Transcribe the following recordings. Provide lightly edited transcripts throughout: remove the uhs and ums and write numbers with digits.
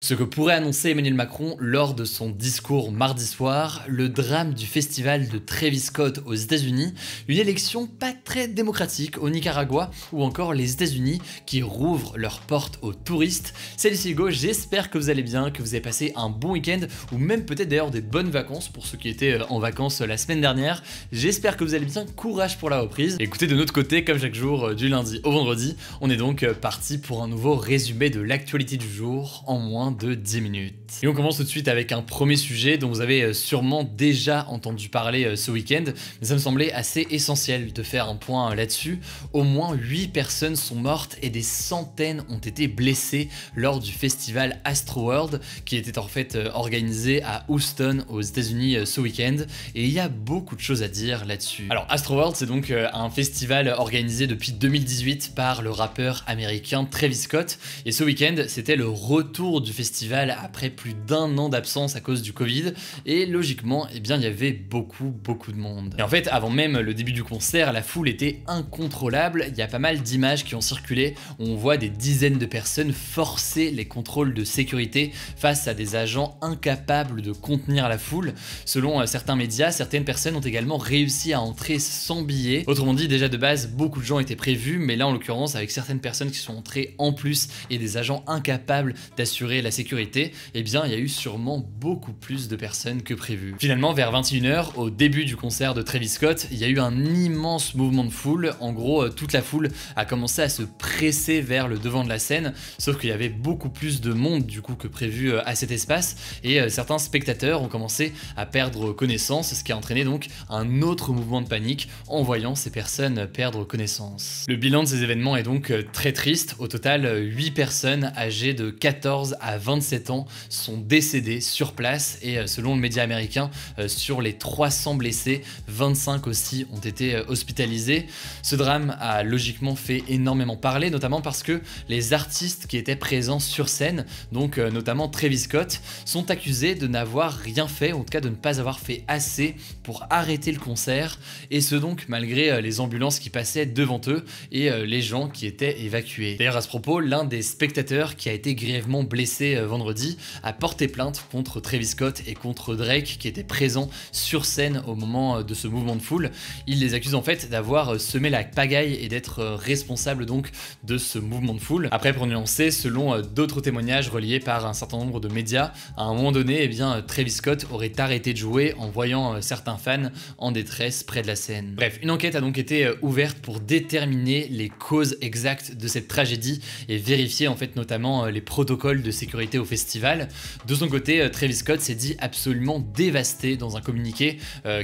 Ce que pourrait annoncer Emmanuel Macron lors de son discours mardi soir, le drame du festival de Travis Scott aux États-Unis, une élection pas très démocratique au Nicaragua ou encore les États-Unis qui rouvrent leurs portes aux touristes. Salut, c'est Hugo, j'espère que vous allez bien, que vous avez passé un bon week-end ou même peut-être d'ailleurs des bonnes vacances pour ceux qui étaient en vacances la semaine dernière. J'espère que vous allez bien, courage pour la reprise. Écoutez, de notre côté, comme chaque jour du lundi au vendredi, on est donc parti pour un nouveau résumé de l'actualité du jour en moins de 10 minutes. Et on commence tout de suite avec un premier sujet dont vous avez sûrement déjà entendu parler ce week-end, mais ça me semblait assez essentiel de faire un point là-dessus. Au moins 8 personnes sont mortes et des centaines ont été blessées lors du festival Astroworld qui était en fait organisé à Houston aux États-Unis ce week-end, et il y a beaucoup de choses à dire là-dessus. Alors Astroworld, c'est donc un festival organisé depuis 2018 par le rappeur américain Travis Scott, et ce week-end c'était le retour du festival après plus d'1 an d'absence à cause du Covid, et logiquement, eh bien, il y avait beaucoup de monde. Et en fait, avant même le début du concert, la foule était incontrôlable. Il y a pas mal d'images qui ont circulé où on voit des dizaines de personnes forcer les contrôles de sécurité face à des agents incapables de contenir la foule. Selon certains médias, certaines personnes ont également réussi à entrer sans billet. Autrement dit, déjà de base, beaucoup de gens étaient prévus, mais là en l'occurrence, avec certaines personnes qui sont entrées en plus et des agents incapables d'assurer la sécurité, eh bien il y a eu sûrement beaucoup plus de personnes que prévu. Finalement, vers 21h, au début du concert de Travis Scott, il y a eu un immense mouvement de foule. En gros, toute la foule a commencé à se presser vers le devant de la scène, sauf qu'il y avait beaucoup plus de monde du coup que prévu à cet espace, et certains spectateurs ont commencé à perdre connaissance, ce qui a entraîné donc un autre mouvement de panique en voyant ces personnes perdre connaissance. Le bilan de ces événements est donc très triste. Au total, 8 personnes âgées de 14 à 27 ans sont décédées sur place, et selon le média américain, sur les 300 blessés, 25 aussi ont été hospitalisés. Ce drame a logiquement fait énormément parler, notamment parce que les artistes qui étaient présents sur scène, donc notamment Travis Scott, sont accusés de n'avoir rien fait, en tout cas de ne pas avoir fait assez pour arrêter le concert, et ce donc malgré les ambulances qui passaient devant eux et les gens qui étaient évacués. D'ailleurs à ce propos, l'un des spectateurs qui a été grièvement blessé vendredi a porté plainte contre Travis Scott et contre Drake qui étaient présents sur scène au moment de ce mouvement de foule. Il les accuse en fait d'avoir semé la pagaille et d'être responsable donc de ce mouvement de foule. Après, pour nuancer, selon d'autres témoignages reliés par un certain nombre de médias, à un moment donné, eh bien, Travis Scott aurait arrêté de jouer en voyant certains fans en détresse près de la scène. Bref, une enquête a donc été ouverte pour déterminer les causes exactes de cette tragédie et vérifier en fait notamment les protocoles de sécurité au festival. De son côté, Travis Scott s'est dit absolument dévasté dans un communiqué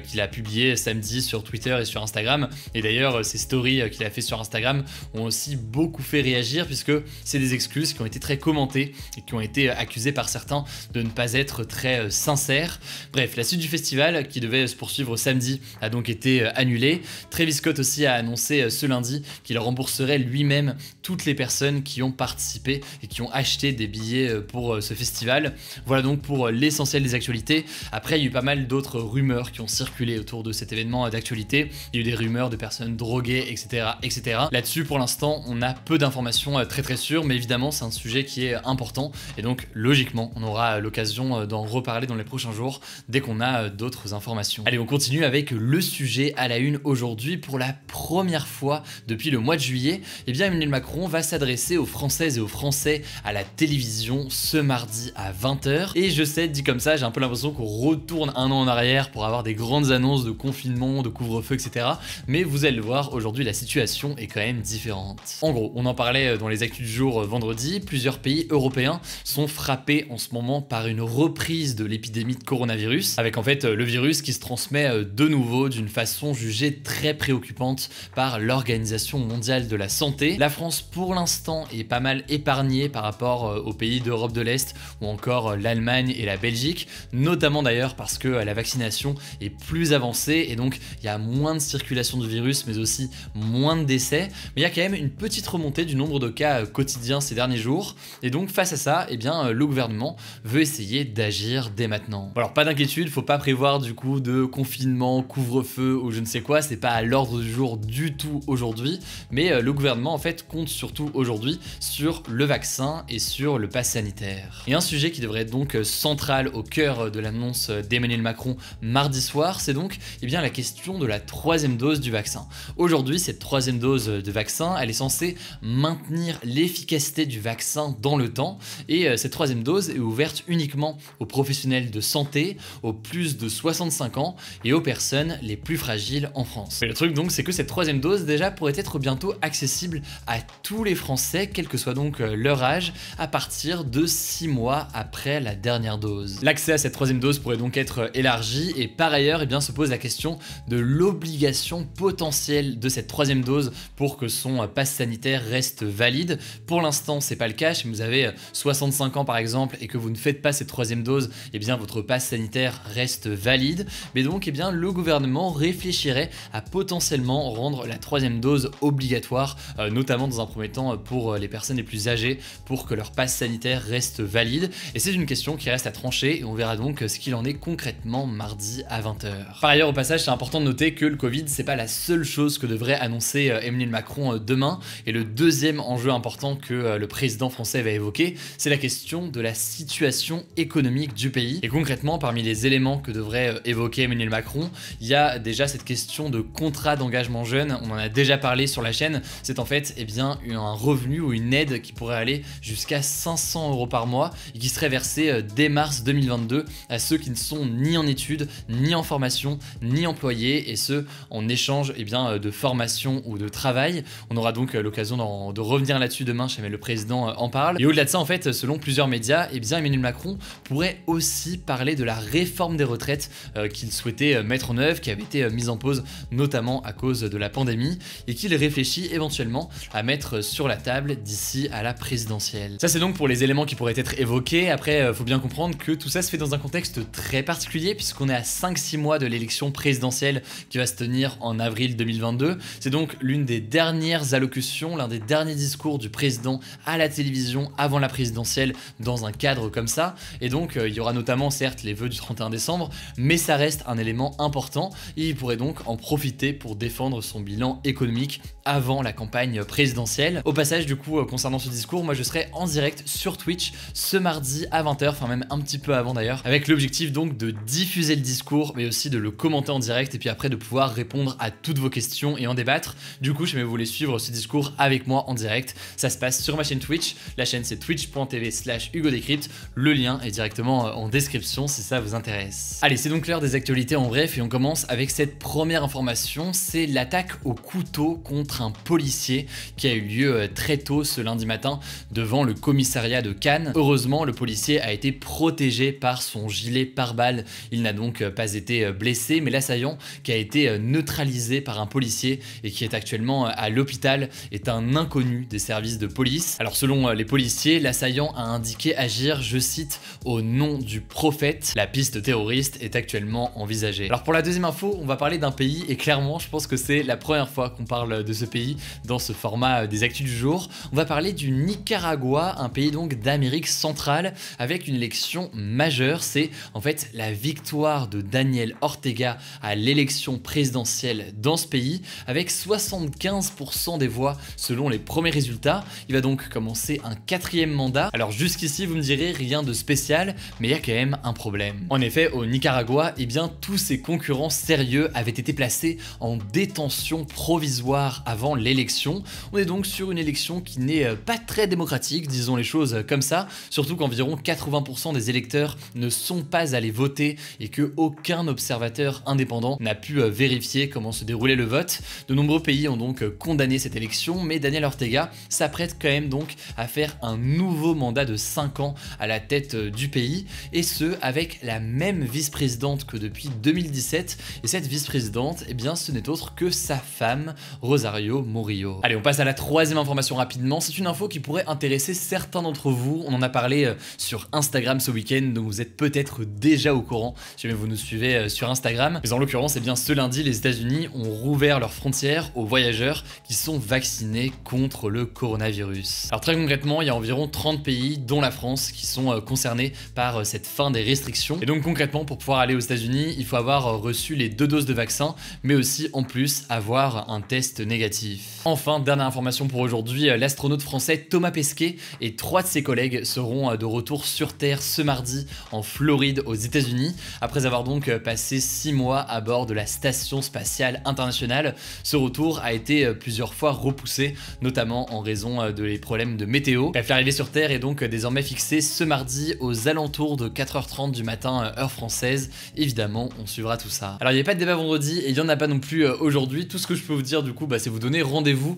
qu'il a publié samedi sur Twitter et sur Instagram, et d'ailleurs ces stories qu'il a fait sur Instagram ont aussi beaucoup fait réagir puisque c'est des excuses qui ont été très commentées et qui ont été accusées par certains de ne pas être très sincères. Bref, la suite du festival qui devait se poursuivre samedi a donc été annulée. Travis Scott aussi a annoncé ce lundi qu'il rembourserait lui-même toutes les personnes qui ont participé et qui ont acheté des billets pour ce festival. Voilà donc pour l'essentiel des actualités. Après, il y a eu pas mal d'autres rumeurs qui ont circulé autour de cet événement d'actualité. Il y a eu des rumeurs de personnes droguées, etc. Là-dessus, pour l'instant, on a peu d'informations très sûres, mais évidemment, c'est un sujet qui est important, et donc logiquement, on aura l'occasion d'en reparler dans les prochains jours dès qu'on a d'autres informations. Allez, on continue avec le sujet à la une aujourd'hui. Pour la première fois depuis le mois de juillet, eh bien Emmanuel Macron va s'adresser aux Françaises et aux Français à la télévision ce mardi à 20h. Et je sais, dit comme ça, j'ai un peu l'impression qu'on retourne 1 an en arrière pour avoir des grandes annonces de confinement, de couvre-feu, etc. Mais vous allez le voir, aujourd'hui la situation est quand même différente. En gros, on en parlait dans les actus du jour vendredi, plusieurs pays européens sont frappés en ce moment par une reprise de l'épidémie de coronavirus, avec en fait le virus qui se transmet de nouveau d'une façon jugée très préoccupante par l'Organisation mondiale de la santé. La France pour l'instant est pas mal épargnée par rapport aux pays d'Europe de l'Est ou encore l'Allemagne et la Belgique, notamment d'ailleurs parce que la vaccination est plus avancée et donc il y a moins de circulation du virus mais aussi moins de décès, mais il y a quand même une petite remontée du nombre de cas quotidiens ces derniers jours, et donc face à ça, eh bien, le gouvernement veut essayer d'agir dès maintenant. Bon, alors pas d'inquiétude, faut pas prévoir du coup de confinement, couvre-feu ou je ne sais quoi, c'est pas à l'ordre du jour du tout aujourd'hui, mais le gouvernement en fait compte surtout aujourd'hui sur le vaccin et sur le pass sanitaire. sanitaire. Et un sujet qui devrait être donc central au cœur de l'annonce d'Emmanuel Macron mardi soir, c'est donc la question de la troisième dose du vaccin. Aujourd'hui, cette troisième dose de vaccin, elle est censée maintenir l'efficacité du vaccin dans le temps, et cette troisième dose est ouverte uniquement aux professionnels de santé, aux plus de 65 ans et aux personnes les plus fragiles en France. Et le truc donc, c'est que cette troisième dose déjà pourrait être bientôt accessible à tous les Français, quel que soit donc leur âge, à partir de 6 mois après la dernière dose. L'accès à cette troisième dose pourrait donc être élargi, et par ailleurs, se pose la question de l'obligation potentielle de cette troisième dose pour que son pass sanitaire reste valide. Pour l'instant, c'est pas le cas. Si vous avez 65 ans par exemple et que vous ne faites pas cette troisième dose, votre pass sanitaire reste valide. Mais donc, le gouvernement réfléchirait à potentiellement rendre la troisième dose obligatoire, notamment dans un premier temps pour les personnes les plus âgées, pour que leur pass sanitaire reste valide. Et c'est une question qui reste à trancher, et on verra donc ce qu'il en est concrètement mardi à 20 h. Par ailleurs, au passage, c'est important de noter que le Covid, c'est pas la seule chose que devrait annoncer Emmanuel Macron demain. Et le deuxième enjeu important que le président français va évoquer, c'est la question de la situation économique du pays. Et concrètement, parmi les éléments que devrait évoquer Emmanuel Macron, il y a déjà cette question de contrat d'engagement jeune. On en a déjà parlé sur la chaîne. C'est en fait un revenu ou une aide qui pourrait aller jusqu'à 500 € par mois et qui serait versée dès mars 2022 à ceux qui ne sont ni en études, ni en formation, ni employés, et ce en échange de formation ou de travail. On aura donc l'occasion de revenir là-dessus demain, jamais le président en parle. Et au-delà de ça, en fait, selon plusieurs médias, Emmanuel Macron pourrait aussi parler de la réforme des retraites qu'il souhaitait mettre en œuvre, qui avait été mise en pause notamment à cause de la pandémie, et qu'il réfléchit éventuellement à mettre sur la table d'ici à la présidentielle. Ça, c'est donc pour les éléments qui pourraient être évoqués. Après, faut bien comprendre que tout ça se fait dans un contexte très particulier, puisqu'on est à 5-6 mois de l'élection présidentielle qui va se tenir en avril 2022. C'est donc l'une des dernières allocutions, l'un des derniers discours du président à la télévision avant la présidentielle dans un cadre comme ça. Et donc, il y aura notamment, certes, les vœux du 31 décembre, mais ça reste un élément important, et il pourrait donc en profiter pour défendre son bilan économique avant la campagne présidentielle. Au passage, du coup, concernant ce discours, moi je serai en direct sur Twitch ce mardi à 20 h, enfin même un petit peu avant d'ailleurs, avec l'objectif donc de diffuser le discours, mais aussi de le commenter en direct, et puis après de pouvoir répondre à toutes vos questions et en débattre. Du coup, si vous voulez suivre ce discours avec moi en direct, ça se passe sur ma chaîne Twitch. La chaîne, c'est twitch.tv/HugoDécrypte. Le lien est directement en description si ça vous intéresse. Allez, c'est donc l'heure des actualités en bref, et on commence avec cette première information. C'est l'attaque au couteau contre un policier qui a eu lieu très tôt ce lundi matin devant le commissariat de Cannes. Heureusement, le policier a été protégé par son gilet pare-balles. Il n'a donc pas été blessé, mais l'assaillant, qui a été neutralisé par un policier et qui est actuellement à l'hôpital, est un inconnu des services de police. Alors selon les policiers, l'assaillant a indiqué agir, je cite, au nom du prophète. La piste terroriste est actuellement envisagée. Alors pour la deuxième info, on va parler d'un pays, et clairement je pense que c'est la première fois qu'on parle de ce pays dans ce format des actus du jour. On va parler du Nicaragua, un pays donc d'Amérique centrale, avec une élection majeure. C'est en fait la victoire de Daniel Ortega à l'élection présidentielle dans ce pays, avec 75% des voix selon les premiers résultats. Il va donc commencer un 4e mandat. Alors jusqu'ici, vous me direz, rien de spécial, mais il y a quand même un problème. En effet, au Nicaragua, tous ses concurrents sérieux avaient été placés en détention provisoire avant l'élection. On est donc sur une élection qui n'est pas très démocratique, disons les choses comme ça, surtout qu'environ 80% des électeurs ne sont pas allés voter et que aucun observateur indépendant n'a pu vérifier comment se déroulait le vote. De nombreux pays ont donc condamné cette élection, mais Daniel Ortega s'apprête quand même donc à faire un nouveau mandat de 5 ans à la tête du pays, et ce avec la même vice-présidente que depuis 2017, et cette vice-présidente, ce n'est autre que sa femme, Rosario Murillo. Allez, on passe à la troisième information rapidement. C'est une info qui pourrait intéresser certains d'entre vous. On en a parlé sur Instagram ce week-end, donc vous êtes peut-être déjà au courant si jamais vous nous suivez sur Instagram. Mais en l'occurrence, ce lundi, les États-Unis ont rouvert leurs frontières aux voyageurs qui sont vaccinés contre le coronavirus. Alors très concrètement, il y a environ 30 pays, dont la France, qui sont concernés par cette fin des restrictions. Et donc concrètement, pour pouvoir aller aux États-Unis, il faut avoir reçu les 2 doses de vaccin, mais aussi en plus avoir un test négatif. Enfin, dernière information pour aujourd'hui, l'astronaute français Thomas Pesquet et 3 de ses collègues collègues seront de retour sur Terre ce mardi en Floride aux États-Unis. Après avoir donc passé 6 mois à bord de la Station Spatiale Internationale, ce retour a été plusieurs fois repoussé, notamment en raison des problèmes de météo. Bref, l'arrivée sur Terre est donc désormais fixée ce mardi aux alentours de 4h30 du matin heure française. Évidemment, on suivra tout ça. Alors il n'y avait pas de débat vendredi et il n'y en a pas non plus aujourd'hui. Tout ce que je peux vous dire du coup, c'est vous donner rendez-vous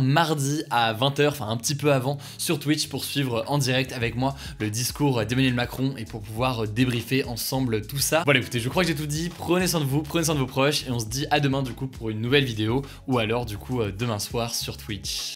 mardi à 20h, enfin un petit peu avant, sur Twitch pour suivre en direct avec moi le discours d'Emmanuel Macron et pour pouvoir débriefer ensemble tout ça. Voilà, écoutez, je crois que j'ai tout dit. Prenez soin de vous, prenez soin de vos proches et on se dit à demain du coup pour une nouvelle vidéo ou alors du coup demain soir sur Twitch.